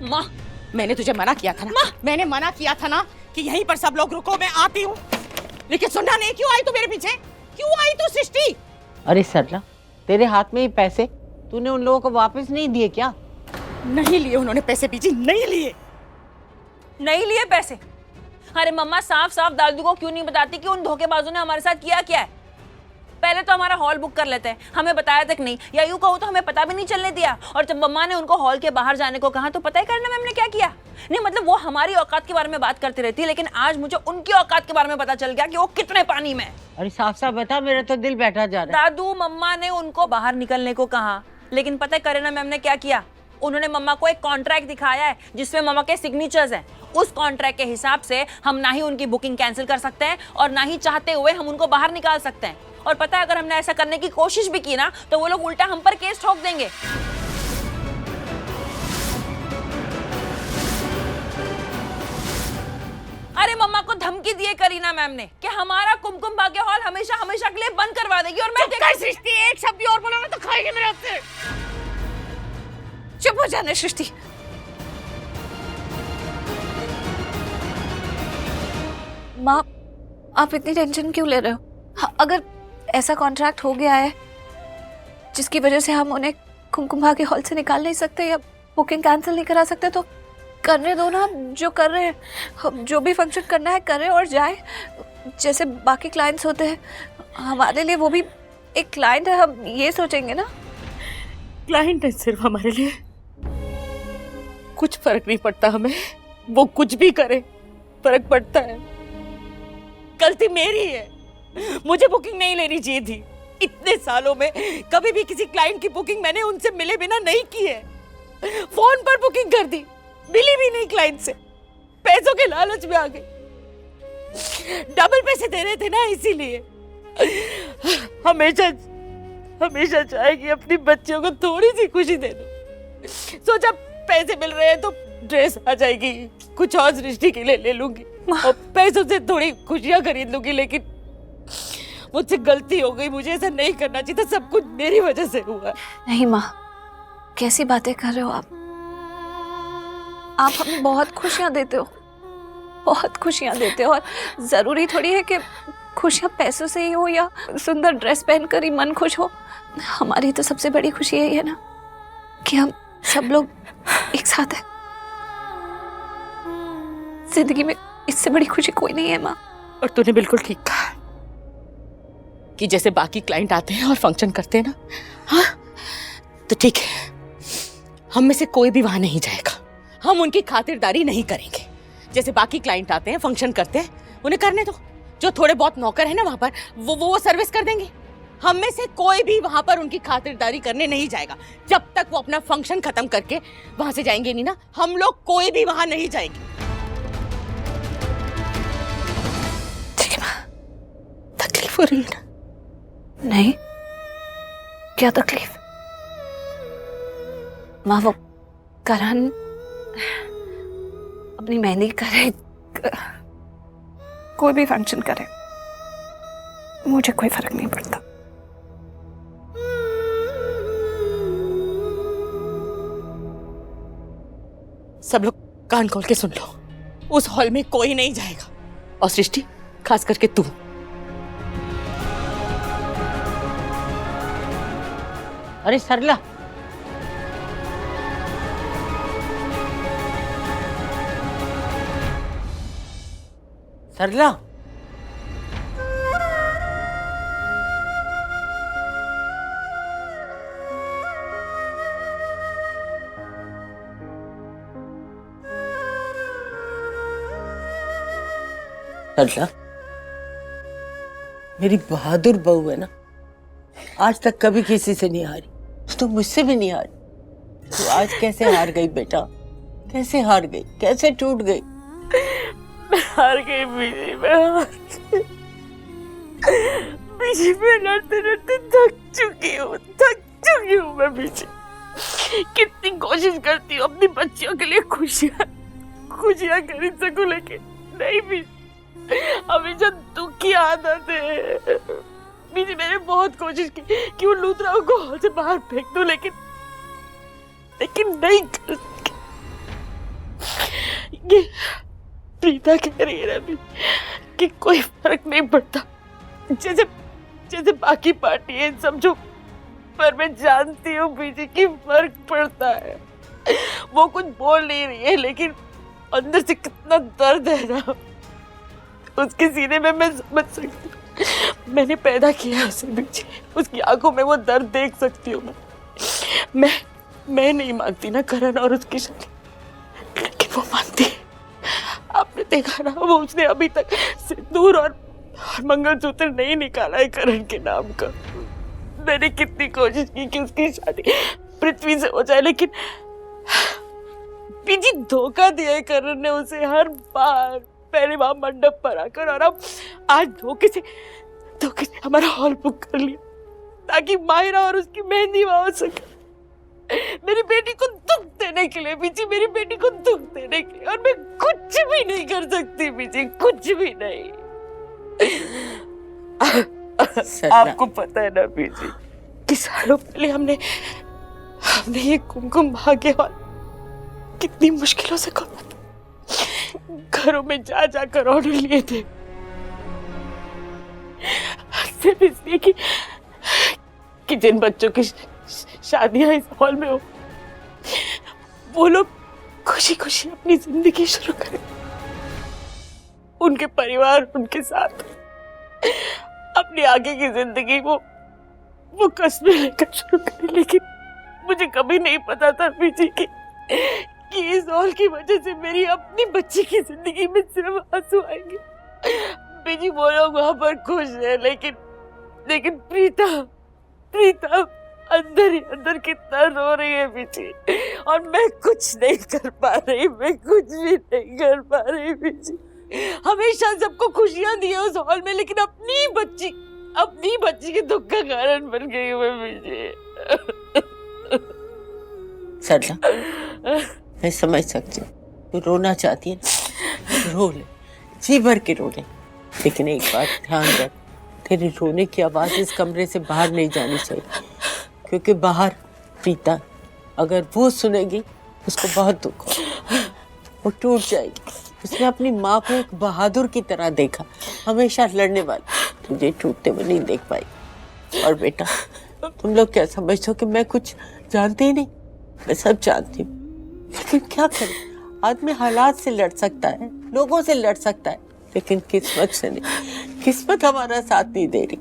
माँ, मैंने तुझे मना किया था ना। माँ, मैंने मना किया था ना कि यहीं पर सब लोग रुको, मैं आती हूँ। लेकिन सुनना नहीं, क्यों आई तू मेरे पीछे? क्यों आई तू सृष्टि? अरे सरला, तेरे हाथ में ही पैसे, तूने उन लोगों को वापस नहीं दिए क्या? नहीं लिए उन्होंने पैसे बीजी, नहीं लिए पैसे। अरे मम्मा, साफ साफ दादू को क्यों नहीं बताती कि उन धोखेबाजों ने हमारे साथ किया क्या है? पहले तो हमारा हॉल बुक कर लेते हैं, हमें बताया तक नहीं, या यूं कहूं तो हमें पता भी नहीं चलने दिया। और जब मम्मा ने उनको हॉल के बाहर जाने को कहा तो पता ही करना मैम ने क्या किया। नहीं मतलब वो हमारी औकात के बारे में बात करती रहती है, लेकिन आज मुझे उनकी औकात के बारे में पता चल गया कि वो कितने पानी में। अरे साफ साफ बता, मेरा तो दिल बैठा जा रहा है। दादू मम्मा ने उनको बाहर निकलने को कहा, लेकिन पता है करीना मैम ने क्या किया? उन्होंने मम्मा को एक कॉन्ट्रैक्ट दिखाया है जिसमें मम्मा के सिग्नेचर्स हैं। उस कॉन्ट्रैक्ट के हिसाब से हम ना ही उनकी बुकिंग कैंसिल कर सकते हैं और ना ही चाहते हुए हम उनको बाहर निकाल सकते हैं। और पता है अगर हमने ऐसा करने की कोशिश भी की ना तो वो लोग उल्टा हम पर केस ठोक देंगे। अरे मम्मा को धमकी दिए करीना मैम ने कि हमारा कुमकुम भाग्य हॉल हमेशा हमेशा के लिए बंद करवा देगी। और मैं सृष्टि, एक शब्द और बोला ना तो खाएगी मेरे हाथ से। चुप हो जाने सृष्टि। माँ, आप इतनी टेंशन क्यों ले रहे हो? अगर ऐसा कॉन्ट्रैक्ट हो गया है जिसकी वजह से हम उन्हें कुमकुम भाग्य हॉल से निकाल नहीं सकते या बुकिंग कैंसिल नहीं करा सकते तो करने दो ना। जो कर रहे हैं, जो भी फंक्शन करना है करें और जाए, जैसे बाकी क्लाइंट्स होते हैं। हमारे लिए वो भी एक क्लाइंट है, हम ये सोचेंगे ना। क्लाइंट है सिर्फ हमारे लिए, कुछ फर्क नहीं पड़ता हमें, वो कुछ भी करे फर्क पड़ता है। गलती मेरी है, मुझे बुकिंग नहीं लेनी चाहिए थी। इतने सालों में कभी भी किसी क्लाइंट की बुकिंग मैंने उनसे मिले बिना नहीं की है। फोन पर बुकिंग कर दी, मिली भी नहीं क्लाइंट से, पैसों के लालच में आ गई। डबल पैसे दे रहे थे ना, इसीलिए। हमेशा हमेशा चाहेगी अपनी बच्चियों को थोड़ी सी खुशी दे दो। सोचा पैसे मिल रहे हैं तो ड्रेस आ जाएगी, कुछ और सृष्टि के लिए ले लूंगी और पैसों से थोड़ी खुशियां खरीद लूंगी। लेकिन मुझसे गलती हो गई, मुझे ऐसा नहीं करना चाहिए था। सब कुछ मेरी वजह से हुआ। नहीं माँ, कैसी बातें कर रहे हो आप? आप हमें बहुत खुशियाँ देते हो, बहुत खुशियाँ देते हो। और ज़रूरी थोड़ी है कि खुशियाँ पैसों से ही हो या सुंदर ड्रेस पहनकर ही मन खुश हो। हमारी तो सबसे बड़ी खुशी यही है ना कि हम सब लोग एक साथ हैं। जिंदगी में इससे बड़ी खुशी कोई नहीं है माँ। और तूने बिल्कुल ठीक कहा कि जैसे बाकी क्लाइंट आते हैं और फंक्शन करते हैं ना, हाँ तो ठीक है, हम में से कोई भी वहां नहीं जाएगा। हम उनकी खातिरदारी नहीं करेंगे। जैसे बाकी क्लाइंट आते हैं, फंक्शन करते हैं, उन्हें करने दो। जो थोड़े बहुत नौकर है ना वहां पर, वो सर्विस कर देंगे। हम में से कोई भी वहां पर उनकी खातिरदारी करने नहीं जाएगा। जब तक वो अपना फंक्शन खत्म करके वहां से जाएंगे नहीं ना, हम लोग कोई भी वहां नहीं जाएंगे। ठीक है माँ। तकलीफ हो रही है ना? नहीं, क्या तकलीफ? माँ, वो करण अपनी मेहंदी करे, कोई भी फंक्शन करे, मुझे कोई फर्क नहीं पड़ता। सब लोग कान खोल के सुन लो, उस हॉल में कोई नहीं जाएगा। और सृष्टि, खास करके तू। अरे सरला, सरला, सरला, मेरी बहादुर बहू है ना, आज तक कभी किसी से नहीं हारी, तो मुझसे भी नहीं हारी। तो आज कैसे हार गई बेटा? कैसे हार गई? कैसे टूट गई? मैं हार गई बीजी, मैं हार गई बीजी। मैं लड़ते लड़ते थक चुकी हूँ मैं बीजी। कितनी कोशिश करती हूँ अपनी बच्चियों के लिए खुशियाँ खरीद सकूं, लेकिन नहीं बीजी, हमेशा दुख की आदत है बीजी। मैंने बहुत कोशिश की कि उन लूथराओं को हॉल से बाहर फेंक दूं, लेकिन नहीं कर सकी। ये प्रीता कह रही है ना अभी कि कोई फर्क नहीं पड़ता, जैसे जैसे बाकी पार्टी है समझो, पर मैं जानती हूँ बीजी की फर्क पड़ता है। वो कुछ बोल नहीं रही है लेकिन अंदर से कितना दर्द है ना उसके सीने में, मैं समझ सकती हूँ। मैंने पैदा किया उसे बीजी, उसकी आंखों में वो दर्द देख सकती हूँ मैं नहीं मानती ना करण और उसकी शादी, लेकिन वो मानती है। आपने देखा ना वो उसने अभी तक सिंदूर और मंगलसूत्र नहीं निकाला है करण के नाम का। मैंने कितनी कोशिश की कि उसकी शादी पृथ्वी से हो जाए, लेकिन बीजी धोखा दिया है करण ने उसे हर बार, पहले वहां मंडप पर आकर और अब आज धोखे से हमारा हॉल बुक कर लिया ताकि माहिरा और उसकी मेहंदी वहां हो सके। मेरी बेटी को दुख देने के लिए बीजी, मेरी बेटी को दुख देने के लिए, और मैं कुछ भी नहीं कर सकती बीजी, कुछ भी नहीं। आपको पता है ना बीजी कि सालों पहले हमने ये कुमकुम भाग्य हॉल कितनी मुश्किलों से खोला था। घरों में जा जाकर ऑर्डर लिए थे, सिर्फ इसलिए कि जिन बच्चों की शादियां इस हॉल में हो वो लोग खुशी खुशी अपनी जिंदगी शुरू करें, उनके परिवार उनके साथ अपनी आगे की जिंदगी वो कस्में लेकर शुरू करें। लेकिन मुझे कभी नहीं पता था बीजी कि इस हॉल की वजह से मेरी अपनी बच्ची की जिंदगी में सिर्फ आंसू आएंगे। बीजी वो लोग वहां पर खुश है, लेकिन प्रीता अंदर ही अंदर कितना रो रही है बीजी, और मैं कुछ नहीं कर पा रही, मैं कुछ भी नहीं कर पा रही बीजी। हमेशा सबको खुशियां दी है उस हॉल में, लेकिन अपनी बच्ची के दुख का कारण बन गई हूँ मैं बीजी। सरला, मैं समझ सकती हूँ तू रोना चाहती है ना, रो ले, जी भर के रो ले, लेकिन एक बात ध्यान रख, तेरे रोने की आवाज इस कमरे से बाहर नहीं जानी चाहिए, क्योंकि बाहर प्रीता अगर वो सुनेगी उसको बहुत दुख होगा, वो टूट जाएगी। उसने अपनी माँ को एक बहादुर की तरह देखा, हमेशा लड़ने वाली, तुझे टूटते हुए नहीं देख पाई। और बेटा तुम लोग क्या समझते हो कि मैं कुछ जानती ही नहीं? मैं सब जानती हूँ, लेकिन क्या करें, आदमी हालात से लड़ सकता है, लोगों से लड़ सकता है, लेकिन किस्मत से नहीं। किस्मत हमारा साथ नहीं दे रही,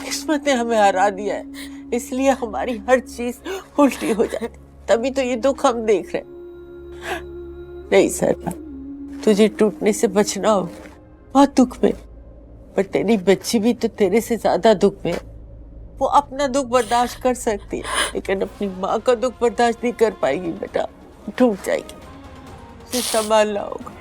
किस्मत ने हमें हरा दिया है, इसलिए हमारी हर चीज उल्टी हो जाती, तभी तो ये दुख हम देख रहे हैं। नहीं सरला, तुझे टूटने से बचना हो, बहुत दुख में, पर तेरी बच्ची भी तो तेरे से ज्यादा दुख में है। वो अपना दुख बर्दाश्त कर सकती है, लेकिन अपनी माँ का दुख बर्दाश्त नहीं कर पाएगी बेटा, टूट जाएगी, उसे संभालना होगा।